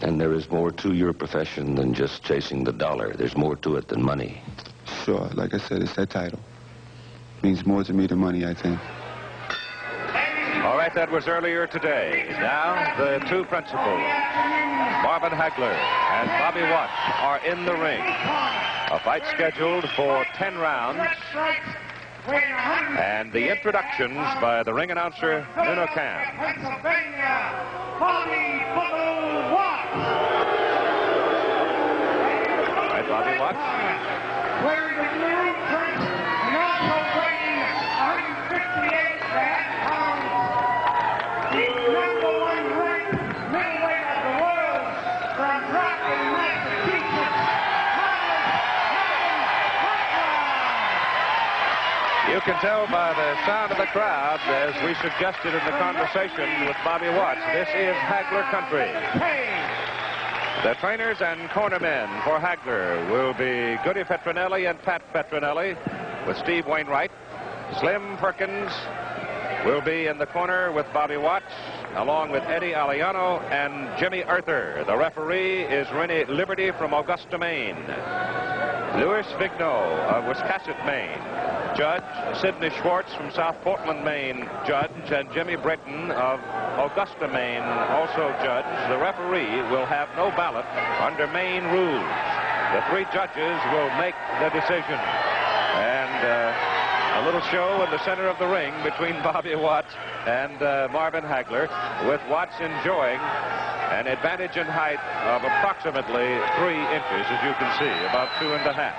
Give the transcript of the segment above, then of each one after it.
And there is more to your profession than just chasing the dollar. There's more to it than money. Sure. Like I said, it's that title. Means more to me than money, I think. All right, that was earlier today. Now, the two principals, Marvin Hagler and Bobby Watts, are in the ring. A fight scheduled for 10 rounds. And the introductions by the ring announcer, Nuno Cam. All right, Bobby Watts. Wearing the blue print and also weighing 158 pounds. The #1 ranked middleweight of the world from Rockland, Massachusetts, Hagler. You can tell by the sound of the crowd, as we suggested in the conversation with Bobby Watts, this is Hagler country. The trainers and cornermen for Hagler will be Goody Petronelli and Pat Petronelli with Steve Wainwright. Slim Perkins will be in the corner with Bobby Watts, along with Eddie Aliano and Jimmy Arthur. The referee is Rennie Liberty from Augusta, Maine. Louis Vigneault of Wiscasset, Maine. Judge Sidney Schwartz from South Portland, Maine, judge, and Jimmy Britton of Augusta, Maine, also judge. The referee will have no ballot under Maine rules. The three judges will make the decision. And a little show in the center of the ring between Bobby Watts and Marvin Hagler, with Watts enjoying an advantage in height of approximately 3 inches, as you can see, about 2.5.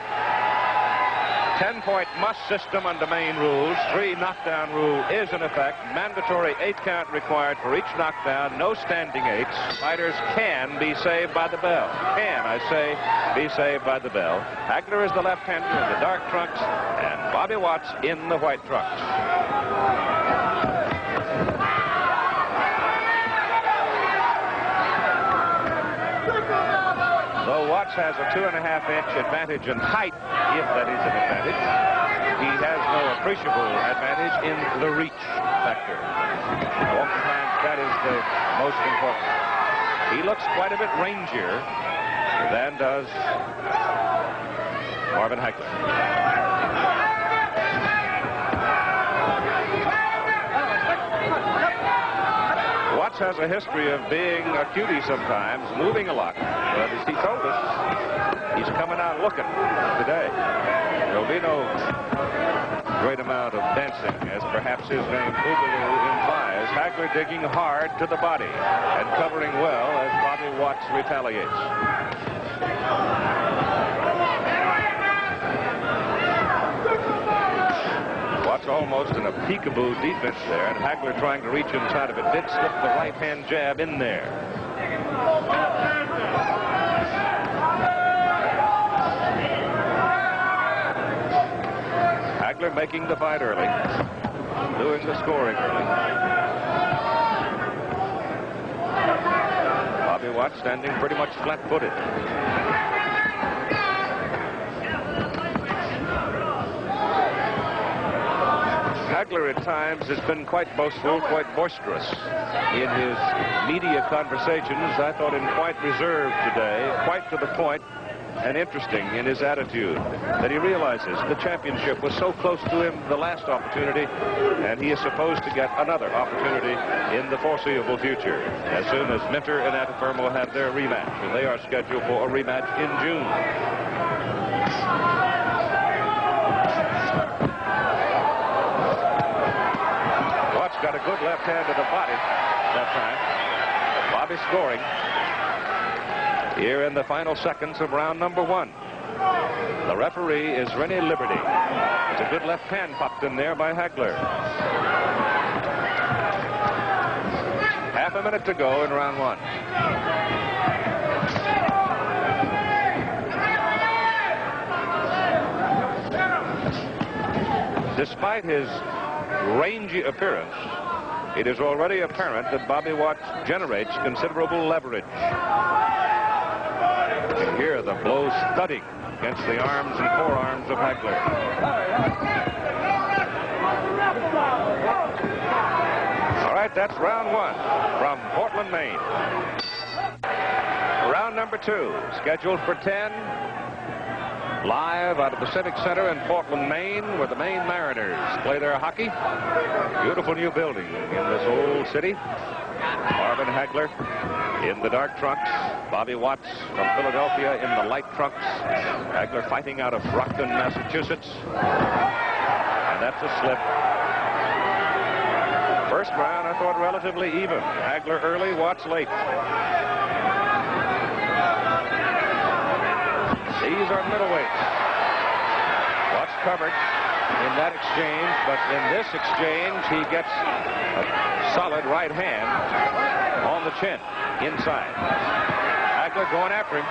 10-point must system under Maine rules. 3 knockdown rule is in effect. Mandatory 8 count required for each knockdown. No standing 8s. Fighters can be saved by the bell. Can, I say, be saved by the bell. Hagler is the left-hander in the dark trunks, and Bobby Watts in the white trunks. Though Watts has a 2.5-inch advantage in height, if that is an advantage, he has no appreciable advantage in the reach factor. Oftentimes, that is the most important. He looks quite a bit rangier than does Marvin Hagler. Watts has a history of being a cutie sometimes, moving a lot. But as he told us, he's coming out looking today. There'll be no great amount of dancing, as perhaps his name Boogaloo implies. Hagler digging hard to the body and covering well as Bobby Watts retaliates. Watts almost in a peekaboo defense there, and Hagler trying to reach inside of it. Did slip the right-hand jab in there. Hagler making the fight early, doing the scoring early. Bobby Watts standing pretty much flat-footed. Hagler at times has been quite boastful, quite boisterous in his media conversations. I thought him quite reserved today, quite to the point, and interesting in his attitude, that he realizes the championship was so close to him the last opportunity, and he is supposed to get another opportunity in the foreseeable future, as soon as Minter and Atafermo will have their rematch, and they are scheduled for a rematch in June. Watts got a good left hand to the body that time. Bobby scoring here in the final seconds of round number 1. The referee is Rennie Liberty. It's a good left hand popped in there by Hagler. Half a minute to go in round 1. Despite his rangy appearance, it is already apparent that Bobby Watts generates considerable leverage. You can hear the blows thudding against the arms and forearms of Hagler. All right, that's round 1 from Portland, Maine. number 2, scheduled for 10. Live out of the Civic Center in Portland, Maine, where the Maine Mariners play their hockey. Beautiful new building in this old city. Marvin Hagler in the dark trunks. Bobby Watts from Philadelphia in the light trunks. Hagler fighting out of Brockton, Massachusetts. And that's a slip. First round, I thought, relatively even. Hagler early, Watts late. These are middleweights. Watts covered in that exchange, but in this exchange, he gets a solid right hand on the chin, inside. Hagler going after him.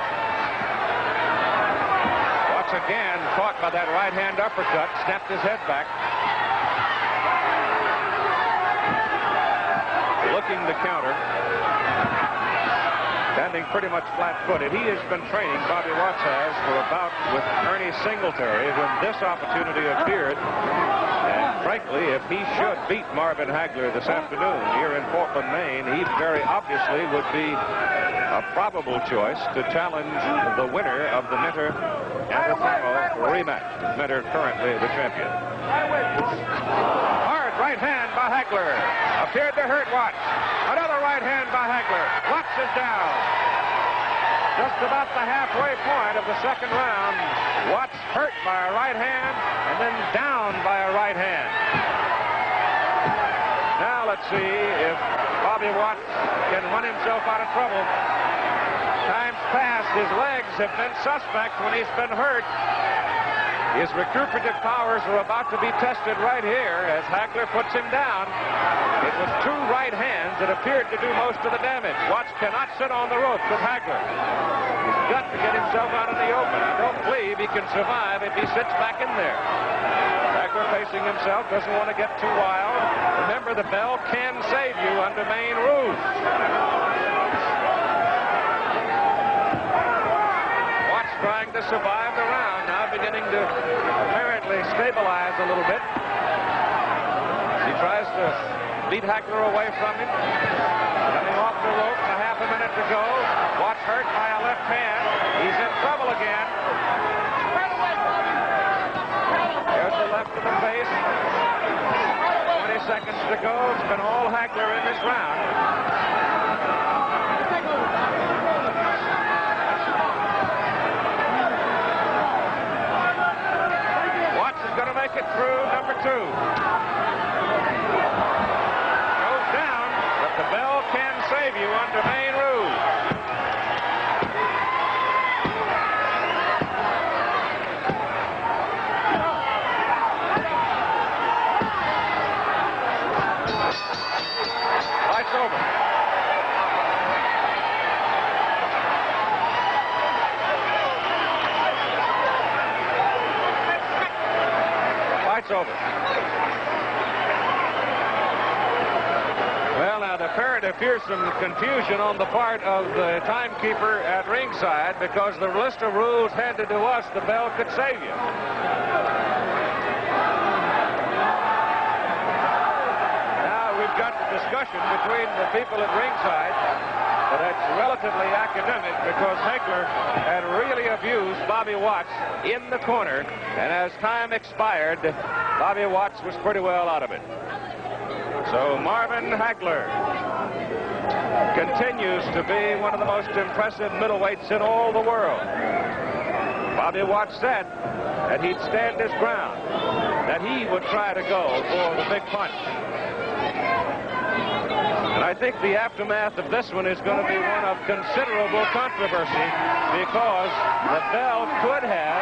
Watts again caught by that right hand uppercut, snapped his head back. Looking to counter. Standing pretty much flat-footed. He has been training, Bobby Watts has, for a bout with Ernie Singletary when this opportunity appeared. And frankly, if he should beat Marvin Hagler this afternoon here in Portland, Maine, he very obviously would be a probable choice to challenge the winner of the Minter and Rufano rematch. Minter currently the champion. Hard right hand by Hagler. Appeared to hurt Watts. Another right hand by Hagler. Watts is down. Just about the halfway point of the second round, Watts hurt by a right hand and then down by a right hand. Now let's see if Bobby Watts can run himself out of trouble. Times past, his legs have been suspect when he's been hurt. His recuperative powers are about to be tested right here as Hagler puts him down. It was 2 right hands that appeared to do most of the damage. Watts cannot sit on the ropes with Hagler. He's got to get himself out in the open. I don't believe he can survive if he sits back in there. Hagler pacing himself, doesn't want to get too wild. Remember, the bell can save you under Maine rules. Watts trying to survive the round, now beginning to apparently stabilize a little bit. He tries to beat Hagler away from him. Coming off the rope, a half a minute to go. Watts hurt by a left hand. He's in trouble again. There's the left of the face. 20 seconds to go. It's been all Hagler in this round. Watts is going to make it through number 2. The bell can save you under Maine rules. Lights over. Lights over. Well, now, there appears some confusion on the part of the timekeeper at ringside because the list of rules handed to us, the bell could save you. Now, we've got the discussion between the people at ringside, but it's relatively academic because Hagler had really abused Bobby Watts in the corner, and as time expired, Bobby Watts was pretty well out of it. So Marvin Hagler continues to be one of the most impressive middleweights in all the world. Bobby Watts said that he'd stand his ground, that he would try to go for the big punch. And I think the aftermath of this one is going to be one of considerable controversy because the bell could have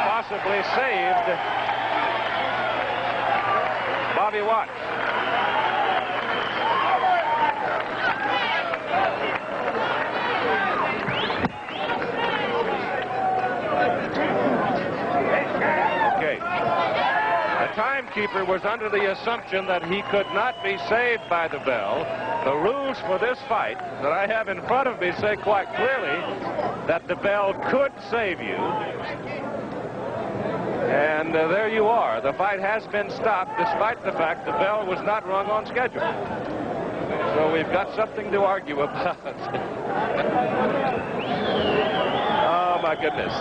possibly saved Bobby Watts. Okay. The timekeeper was under the assumption that he could not be saved by the bell. The rules for this fight that I have in front of me say quite clearly that the bell could save you. And there you are. The fight has been stopped despite the fact the bell was not rung on schedule. So we've got something to argue about. my goodness.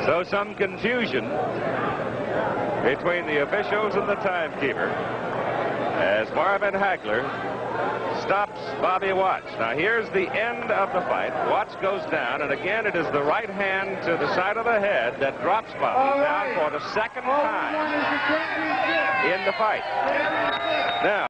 So some confusion between the officials and the timekeeper as Marvin Hagler stops Bobby Watts. Now here's the end of the fight. Watts goes down, and again it is the right hand to the side of the head that drops Bobby down for the second time in the fight. Now